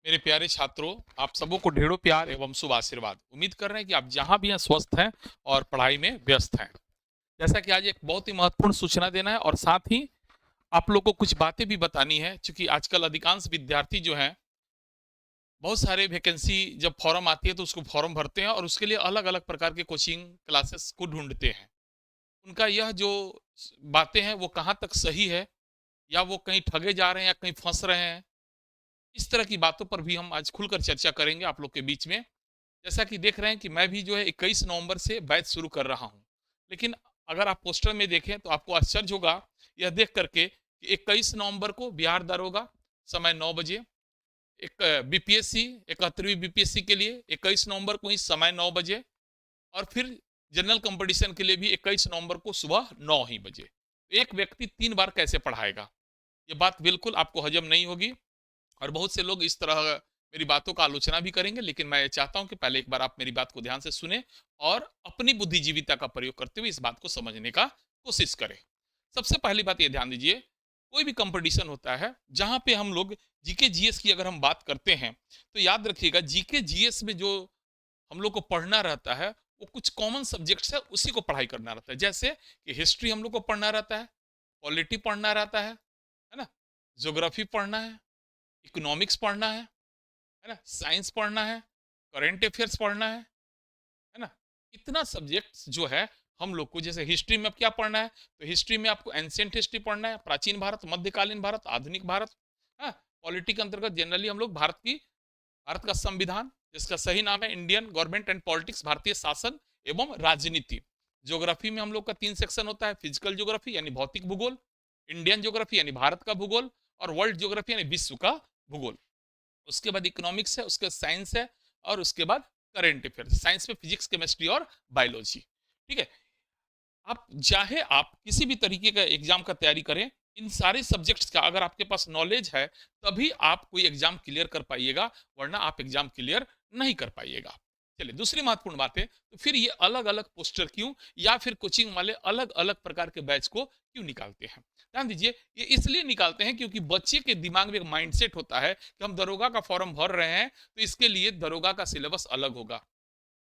मेरे प्यारे छात्रों, आप सबों को ढेरों प्यार एवं शुभ आशीर्वाद। उम्मीद कर रहे हैं कि आप जहां भी हैं स्वस्थ हैं और पढ़ाई में व्यस्त हैं। जैसा कि आज एक बहुत ही महत्वपूर्ण सूचना देना है और साथ ही आप लोग को कुछ बातें भी बतानी है, क्योंकि आजकल अधिकांश विद्यार्थी जो हैं, बहुत सारे वैकेंसी जब फॉर्म आती है तो उसको फॉर्म भरते हैं और उसके लिए अलग अलग प्रकार के कोचिंग क्लासेस को ढूंढते हैं। उनका यह जो बातें हैं वो कहाँ तक सही है, या वो कहीं ठगे जा रहे हैं या कहीं फंस रहे हैं, इस तरह की बातों पर भी हम आज खुलकर चर्चा करेंगे आप लोग के बीच में। जैसा कि देख रहे हैं कि मैं भी जो है 21 नवंबर से बैच शुरू कर रहा हूं, लेकिन अगर आप पोस्टर में देखें तो आपको आश्चर्य होगा यह देख करके कि 21 नवंबर को बिहार दारोगा समय 9 बजे, एक बीपीएससी 71वीं बीपीएससी के लिए 21 नवंबर को ही समय 9 बजे, और फिर जनरल कंपटीशन के लिए भी 21 नवंबर को सुबह 9 ही बजे। एक व्यक्ति 3 बार कैसे पढ़ाएगा? ये बात बिल्कुल आपको हजम नहीं होगी, और बहुत से लोग इस तरह मेरी बातों का आलोचना भी करेंगे, लेकिन मैं ये चाहता हूं कि पहले एक बार आप मेरी बात को ध्यान से सुने और अपनी बुद्धिजीविता का प्रयोग करते हुए इस बात को समझने का कोशिश करें। सबसे पहली बात ये ध्यान दीजिए, कोई भी कंपटीशन होता है जहां पे हम लोग जीके जीएस की अगर हम बात करते हैं, तो याद रखिएगा जीके जीएस में जो हम लोग को पढ़ना रहता है वो कुछ कॉमन सब्जेक्ट्स है, उसी को पढ़ाई करना रहता है। जैसे कि हिस्ट्री हम लोग को पढ़ना रहता है, पॉलिटी पढ़ना रहता है ना, ज्योग्राफी पढ़ना है, इकोनॉमिक्स पढ़ना है ना, साइंस पढ़ना है, करंट अफेयर्स पढ़ना है ना। इतना सब्जेक्ट्स जो है हम लोग को, जैसे हिस्ट्री में अब क्या पढ़ना है, तो हिस्ट्री में आपको एंशियंट हिस्ट्री पढ़ना है, प्राचीन भारत, मध्यकालीन भारत, आधुनिक भारत। हाँ, पॉलिटी के अंतर्गत जनरली हम लोग भारत का संविधान, जिसका सही नाम है इंडियन गवर्नमेंट एंड पॉलिटिक्स, भारतीय शासन एवं राजनीति। ज्योग्राफी में हम लोग का 3 सेक्शन होता है, फिजिकल ज्योग्राफी यानी भौतिक भूगोल, इंडियन ज्योग्राफी यानी भारत का भूगोल, और वर्ल्ड ज्योग्राफी यानी विश्व का भूगोल। उसके बाद इकोनॉमिक्स है, उसके साइंस है, और उसके बाद करेंट अफेयर्स। साइंस में फिजिक्स, केमिस्ट्री और बायोलॉजी। ठीक है। आप किसी भी तरीके का एग्जाम का तैयारी करें, इन सारे सब्जेक्ट्स का अगर आपके पास नॉलेज है, तभी आप कोई एग्जाम क्लियर कर पाइएगा, वरना आप एग्जाम क्लियर नहीं कर पाइएगा। चलिए, दूसरी महत्वपूर्ण बात है, तो फिर ये अलग अलग पोस्टर क्यों, या फिर कोचिंग वाले अलग अलग प्रकार के बैच को क्यों निकालते हैं? ध्यान दीजिए, ये इसलिए निकालते हैं क्योंकि बच्चे के दिमाग में एक माइंडसेट होता है कि हम दरोगा का फॉर्म भर रहे हैं, तो इसके लिए दरोगा का सिलेबस अलग होगा,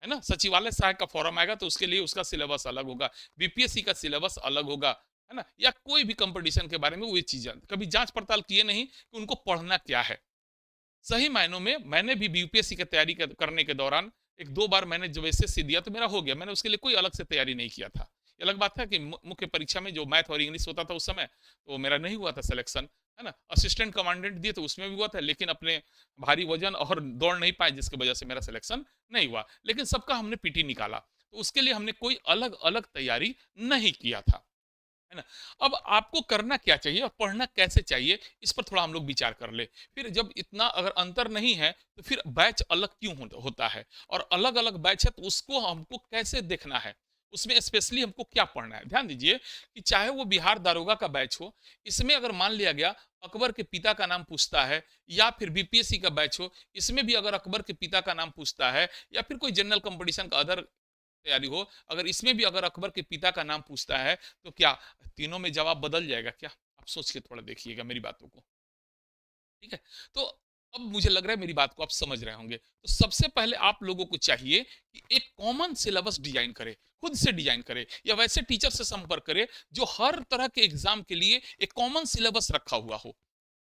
है ना। सचिवालय सहायक का फॉर्म आएगा तो उसके लिए उसका सिलेबस अलग होगा, बीपीएससी का सिलेबस अलग होगा, है ना। या कोई भी कंपटीशन के बारे में वो चीजें कभी जांच पड़ताल किए नहीं कि उनको पढ़ना क्या है। सही मायनों में मैंने भी यूपीएससी की तैयारी करने के दौरान एक दो बार मैंने जब एसएससी दिया तो मेरा हो गया, मैंने उसके लिए कोई अलग से तैयारी नहीं किया था। ये अलग बात है कि मुख्य परीक्षा में जो मैथ और इंग्लिश होता था उस समय, तो मेरा नहीं हुआ था सिलेक्शन, है ना। असिस्टेंट कमांडेंट दिए तो उसमें भी हुआ था, लेकिन अपने भारी वजन और दौड़ नहीं पाए, जिसकी वजह से मेरा सिलेक्शन नहीं हुआ। लेकिन सबका हमने पीटी निकाला, तो उसके लिए हमने कोई अलग अलग तैयारी नहीं किया था, है ना। अब आपको करना क्या चाहिए और पढ़ना कैसे चाहिए, इस पर थोड़ा हम लोग विचार कर ले। फिर जब इतना अगर अंतर नहीं है, तो फिर बैच अलग क्यों होता है, और अलग अलग बैच है तो उसको हमको कैसे देखना है, उसमें स्पेशली हमको क्या पढ़ना है। ध्यान दीजिए कि चाहे वो बिहार दारोगा का बैच हो, इसमें अगर मान लिया गया अकबर के पिता का नाम पूछता है, या फिर बीपीएससी का बैच हो, इसमें भी अगर अकबर के पिता का नाम पूछता है, या फिर कोई जनरल कंपटीशन का अदर तैयारी हो, अगर इसमें भी अगर अकबर के पिता का नाम पूछता है, तो क्या तीनों में जवाब बदल जाएगा क्या? आप सोच के थोड़ा देखिएगा मेरी बातों को। ठीक है। तो अब मुझे लग रहा है मेरी बात को आप समझ रहे होंगे। तो सबसे पहले आप लोगों को चाहिए कि एक कॉमन सिलेबस डिजाइन करें, खुद से डिजाइन करें, या वैसे टीचर से संपर्क करें जो हर तरह के एग्जाम के लिए एक कॉमन सिलेबस रखा हुआ हो,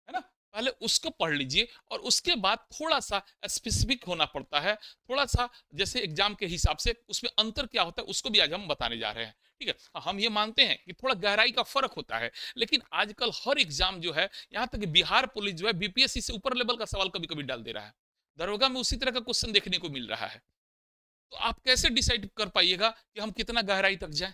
है ना। पहले उसको पढ़ लीजिए, और उसके बाद थोड़ा सा स्पेसिफिक होना पड़ता है, थोड़ा सा जैसे एग्जाम के हिसाब से उसमें अंतर क्या होता है उसको भी आज हम बताने जा रहे हैं। ठीक है। हम ये मानते हैं कि थोड़ा गहराई का फर्क होता है, लेकिन आजकल हर एग्जाम जो है, यहाँ तक कि बिहार पुलिस जो है बीपीएससी से ऊपर लेवल का सवाल कभी कभी डाल दे रहा है, दरोगा में उसी तरह का क्वेश्चन देखने को मिल रहा है। तो आप कैसे डिसाइड कर पाइएगा कि हम कितना गहराई तक जाएं?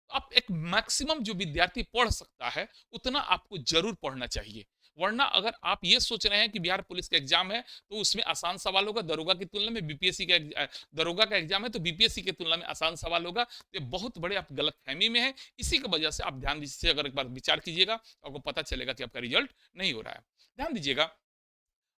आप एक मैक्सिमम जो विद्यार्थी पढ़ सकता है उतना आपको जरूर पढ़ना चाहिए, वरना अगर आप ये सोच रहे हैं कि बिहार पुलिस का एग्जाम है तो उसमें आसान सवाल होगा, दरोगा की तुलना में बीपीएससी का दरोगा का एग्जाम है तो बीपीएससी की तुलना में आसान सवाल होगा, तो ये बहुत बड़े आप गलत फहमी में है। इसी की वजह से आप ध्यान से अगर एक बार विचार कीजिएगा तो आपको पता चलेगा कि आपका रिजल्ट नहीं हो रहा है। ध्यान दीजिएगा,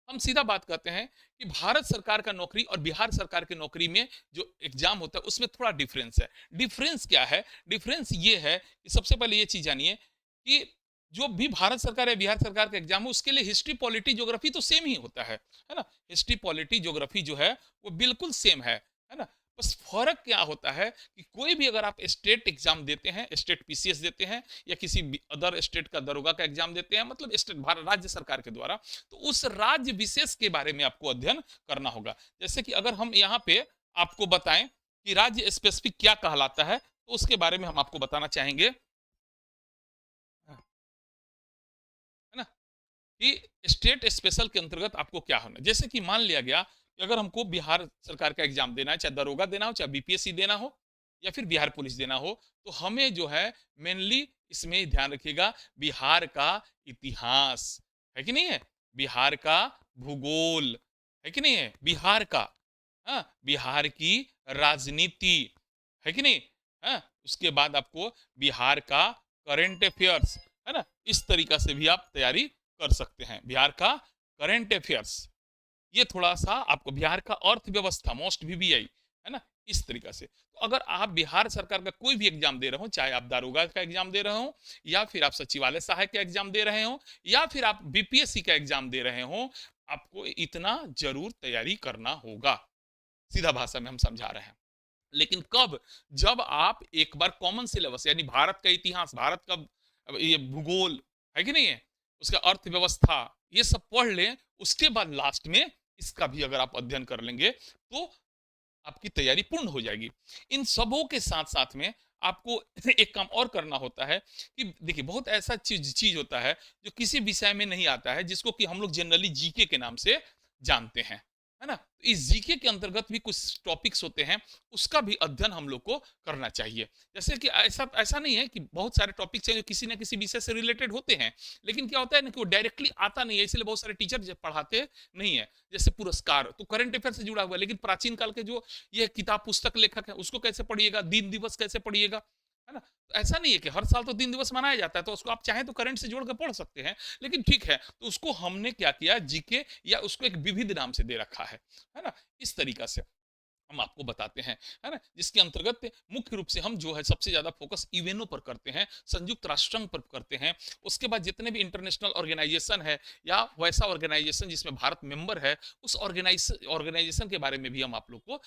हम सीधा बात करते हैं कि भारत सरकार का नौकरी और बिहार सरकार की नौकरी में जो एग्जाम होता है उसमें थोड़ा डिफरेंस है। डिफरेंस क्या है? डिफरेंस ये है कि सबसे पहले ये चीज जानिए कि जो भी भारत सरकार या बिहार सरकार का एग्जाम हो उसके लिए हिस्ट्री पॉलिटी ज्योग्राफी तो सेम ही होता है ना। हिस्ट्री पॉलिटी ज्योग्राफी जो है वो बिल्कुल सेम है ना। बस फर्क क्या होता है कि कोई भी अगर आप स्टेट एग्जाम देते हैं, स्टेट पीसीएस देते हैं या किसी अदर स्टेट का दरोगा का एग्जाम देते हैं, मतलब स्टेट भारत राज्य सरकार के द्वारा, तो उस राज्य विशेष के बारे में आपको अध्ययन करना होगा। जैसे कि अगर हम यहाँ पे आपको बताएं कि राज्य स्पेसिफिक क्या कहलाता है, तो उसके बारे में हम आपको बताना चाहेंगे, है ना, कि स्टेट स्पेशल के अंतर्गत आपको क्या होना। जैसे कि मान लिया गया कि अगर हमको बिहार सरकार का एग्जाम देना है, चाहे दरोगा देना हो, चाहे बीपीएससी देना हो, या फिर बिहार पुलिस देना हो, तो हमें जो है मेनली इसमें ध्यान रखिएगा बिहार का इतिहास, है कि नहीं है, बिहार का भूगोल, है कि नहीं है, बिहार का, हाँ, बिहार की राजनीति, है कि नहीं, हाँ, उसके बाद आपको बिहार का करंट अफेयर्स, है ना, इस तरीका से भी आप तैयारी कर सकते हैं। बिहार का करंट अफेयर्स, ये थोड़ा सा आपको बिहार का अर्थव्यवस्था, मोस्ट वीबीआई, है ना, इस तरीका से। तो अगर आप बिहार सरकार का कोई भी एग्जाम दे रहे हो, चाहे आप दारोगा का एग्जाम दे रहे हो, या फिर आप सचिवालय सहायक का एग्जाम दे रहे हो, या फिर आप बीपीएससी का एग्जाम दे रहे हो, आपको इतना जरूर तैयारी करना होगा, सीधा भाषा में हम समझा रहे हैं। लेकिन कब, जब आप एक बार कॉमन सिलेबस यानी भारत का इतिहास, भारत का ये भूगोल, है कि नहीं है, उसका अर्थव्यवस्था, ये सब पढ़ लें, उसके बाद लास्ट में इसका भी अगर आप अध्ययन कर लेंगे तो आपकी तैयारी पूर्ण हो जाएगी। इन सबों के साथ साथ में आपको एक काम और करना होता है कि देखिए बहुत ऐसा चीज चीज होता है जो किसी विषय में नहीं आता है, जिसको कि हम लोग जनरली जीके के नाम से जानते हैं, है ना। तो इस जीके के अंतर्गत भी कुछ टॉपिक्स होते हैं, उसका भी अध्ययन हम लोग को करना चाहिए। जैसे कि ऐसा ऐसा नहीं है कि बहुत सारे टॉपिक्स हैं जो किसी ना किसी विषय से रिलेटेड होते हैं, लेकिन क्या होता है ना कि वो डायरेक्टली आता नहीं है, इसलिए बहुत सारे टीचर पढ़ाते नहीं है। जैसे पुरस्कार तो करंट अफेयर से जुड़ा हुआ है, लेकिन प्राचीन काल के जो ये किताब पुस्तक लेखक है उसको कैसे पढ़िएगा, दिन दिवस कैसे पढ़िएगा, है ना। तो ऐसा नहीं है कि हर साल तो दिन दिवस मनाया जाता है, तो उसको आप चाहें तो करंट से जोड़ कर पढ़ सकते हैं, लेकिन ठीक है, तो उसको हमने क्या किया, जीके या उसको एक विविध नाम से दे रखा है ना। इस तरीका से हम आपको बताते हैं, है ना, जिसके अंतर्गत मुख्य रूप से हम जो है सबसे ज्यादा फोकस यूएनओ पर करते हैं, संयुक्त राष्ट्र संघ पर करते हैं। उसके बाद जितने भी इंटरनेशनल ऑर्गेनाइजेशन है या वैसा ऑर्गेनाइजेशन जिसमें भारत मेंबर है, उस ऑर्गेनाइजेशन के बारे में भी हम आप लोग को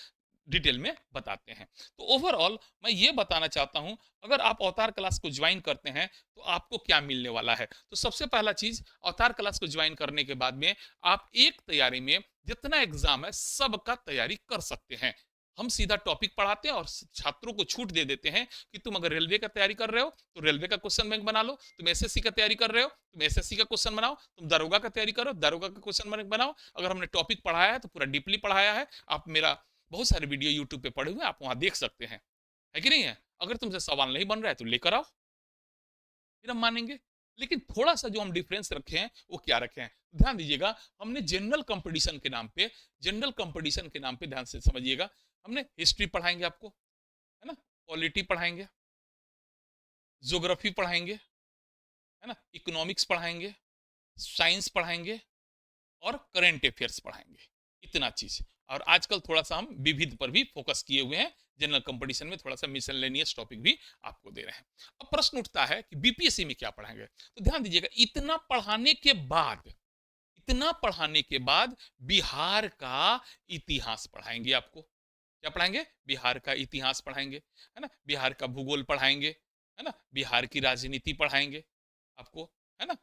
डिटेल में बताते हैं। तो ओवरऑल मैं ये बताना चाहता हूं, अगर आप अवतार क्लास को ज्वाइन करते हैं तो आपको क्या मिलने वाला है। तो सबसे पहला चीज, अवतार क्लास को ज्वाइन करने के बाद में आप एक तैयारी में जितना एग्जाम है सबका तैयारी कर सकते हैं। हम सीधा टॉपिक पढ़ाते हैं और छात्रों को छूट दे देते हैं कि तुम अगर रेलवे का तैयारी कर रहे हो तो रेलवे का क्वेश्चन बैंक बना लो, तुम एसएससी का तैयारी कर रहे हो तुम एसएससी का क्वेश्चन बनाओ, तुम दारोगा का तैयारी करो दारोगा का क्वेश्चन बैंक बनाओ। अगर हमने टॉपिक पढ़ाया है तो पूरा डीपली पढ़ाया है, आप मेरा बहुत सारे वीडियो यूट्यूब पे पड़े हुए हैं, आप वहां देख सकते हैं, है कि नहीं है। अगर तुमसे सवाल नहीं बन रहा है तो लेकर आओ, फिर हम मानेंगे। लेकिन थोड़ा सा जो हम डिफरेंस रखे हैं वो क्या रखे हैं, ध्यान दीजिएगा। हमने जनरल कंपटीशन के नाम पे, जनरल कंपटीशन के नाम पे ध्यान से समझिएगा, हमने हिस्ट्री पढ़ाएंगे आपको, है ना, पॉलिटी पढ़ाएंगे, ज्योग्राफी पढ़ाएंगे, है ना, इकोनॉमिक्स पढ़ाएंगे, साइंस पढ़ाएंगे और करंट अफेयर्स पढ़ाएंगे, इतना चीज। और आजकल थोड़ा सा हम विविध पर भी फोकस किए हुए हैं, जनरल कंपटीशन में थोड़ा सा मिसलेनियस टॉपिक भी आपको दे रहे हैं। अब प्रश्न उठता है कि बीपीएससी में क्या पढ़ाएंगे, तो ध्यान दीजिएगा, इतना पढ़ाने के बाद बिहार का इतिहास पढ़ाएंगे आपको। क्या पढ़ाएंगे, बिहार का इतिहास पढ़ाएंगे, है ना, बिहार का भूगोल पढ़ाएंगे, है ना, बिहार की राजनीति पढ़ाएंगे आपको, है ना,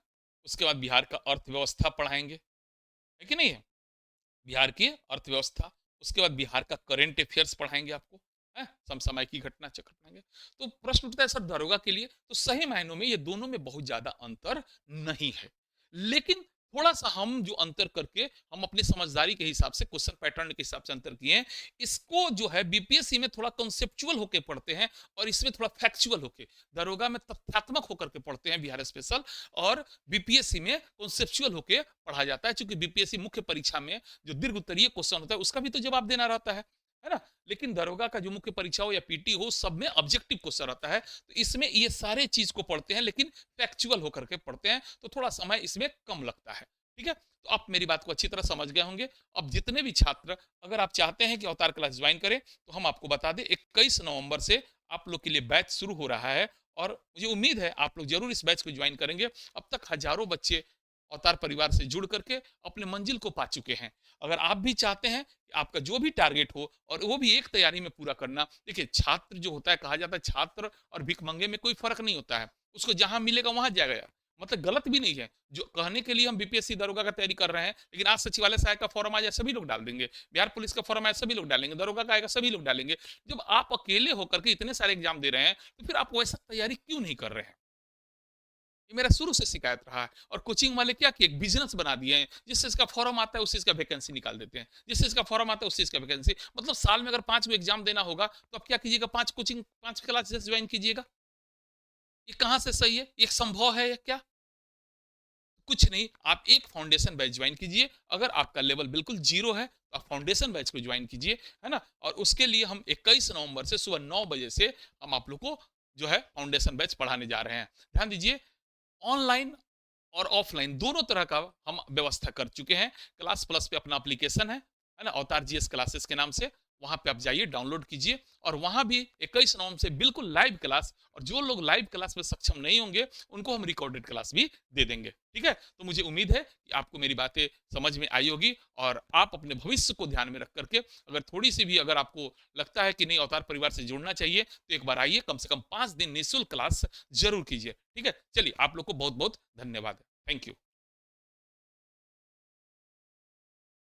उसके बाद बिहार का अर्थव्यवस्था पढ़ाएंगे, है कि नहीं है, बिहार की अर्थव्यवस्था, उसके बाद बिहार का करंट अफेयर्स पढ़ाएंगे आपको, है, समसामयिक की घटना चक्र पढ़ाएंगे। तो प्रश्न उठता है सर दारोगा के लिए, तो सही मायनों में ये दोनों में बहुत ज्यादा अंतर नहीं है, लेकिन थोड़ा सा हम जो अंतर करके हम अपनी समझदारी के हिसाब से क्वेश्चन पैटर्न के हिसाब से अंतर किए हैं, इसको जो है बीपीएससी में थोड़ा कॉन्सेप्चुअल होके पढ़ते हैं और इसमें थोड़ा फैक्चुअल होके, दारोगा में तथ्यात्मक होकर के पढ़ते हैं बिहार स्पेशल, और बीपीएससी में कॉन्सेप्चुअल होके पढ़ा जाता है, क्योंकि बीपीएससी मुख्य परीक्षा में जो दीर्घ उत्तरीय क्वेश्चन होता है उसका भी तो जवाब देना रहता है ना। लेकिन दारोगा का जो मुख्य परीक्षा हो या पीटी हो, सब में ऑब्जेक्टिव क्वेश्चन रहता है, तो इसमें ये सारे चीज को पढ़ते हैं लेकिन फैक्चुअल होकर के पढ़ते हैं, तो थोड़ा समय इसमें कम लगता है। ठीक है, तो आप मेरी बात को अच्छी तरह समझ गए होंगे। अब जितने भी छात्र अगर आप चाहते हैं कि अवतार क्लास ज्वाइन करें, तो हम आपको बता दें 21 नवंबर से आप लोग के लिए बैच शुरू हो रहा है, और मुझे उम्मीद है आप लोग जरूर इस बैच को ज्वाइन करेंगे। अब तक हजारों बच्चे अवतार परिवार से जुड़ करके अपने मंजिल को पा चुके हैं। अगर आप भी चाहते हैं कि आपका जो भी टारगेट हो और वो भी एक तैयारी में पूरा करना, देखिए छात्र जो होता है, कहा जाता है छात्र और भिखमंगे में कोई फर्क नहीं होता है, उसको जहां मिलेगा वहां जाएगा, मतलब गलत भी नहीं है। जो कहने के लिए हम बीपीएससी दरोगा का तैयारी कर रहे हैं, लेकिन आज सचिवालय सहायक का फॉर्म आ जाए सभी लोग डाल देंगे, बिहार पुलिस का फॉर्म आए सभी लोग डालेंगे, दरोगा का आएगा सभी लोग डालेंगे। जब आप अकेले होकर के इतने सारे एग्जाम दे रहे हैं, तो फिर आप वैसा तैयारी क्यों नहीं कर रहे हैं? ये मेरा शुरू से शिकायत रहा है। और कोचिंग वाले क्या किए, एक बिजनेस बना दिए हैं, जिस चीज का फॉर्म आता है उस चीज का वैकेंसी निकाल देते हैं, जिस चीज का फॉर्म आता है उस चीज का वैकेंसी, मतलब साल में अगर 5 को एग्जाम देना होगा तो आप क्या कीजिएगा, 5 कोचिंग 5 क्लासेस ज्वाइन कीजिएगा। ये कहाँ से सही है, ये संभव है या क्या? कुछ नहीं, आप एक फाउंडेशन बैच ज्वाइन कीजिए। अगर आपका लेवल बिल्कुल जीरो है तो आप फाउंडेशन बैच को ज्वाइन कीजिए, है ना। और उसके लिए हम 21 नवंबर से सुबह 9 बजे से हम आप लोग को जो है फाउंडेशन बैच पढ़ाने जा रहे हैं। ध्यान दीजिए, ऑनलाइन और ऑफलाइन दोनों तरह का हम व्यवस्था कर चुके हैं। क्लास प्लस पे अपना एप्लीकेशन है ना, अवतार जीएस क्लासेस के नाम से, वहां पे आप जाइए, डाउनलोड कीजिए। और वहां भी 21 नवंबर से बिल्कुल लाइव क्लास, और जो लोग लाइव क्लास में सक्षम नहीं होंगे उनको हम रिकॉर्डेड क्लास भी दे देंगे, ठीक है। तो मुझे उम्मीद है कि आपको मेरी बातें समझ में आई होगी, और आप अपने भविष्य को ध्यान में रख करके अगर थोड़ी सी भी अगर आपको लगता है कि नहीं अवतार परिवार से जुड़ना चाहिए, तो एक बार आइए, कम से कम 5 दिन निःशुल्क क्लास जरूर कीजिए, ठीक है। चलिए, आप लोग को बहुत बहुत धन्यवाद, थैंक यू।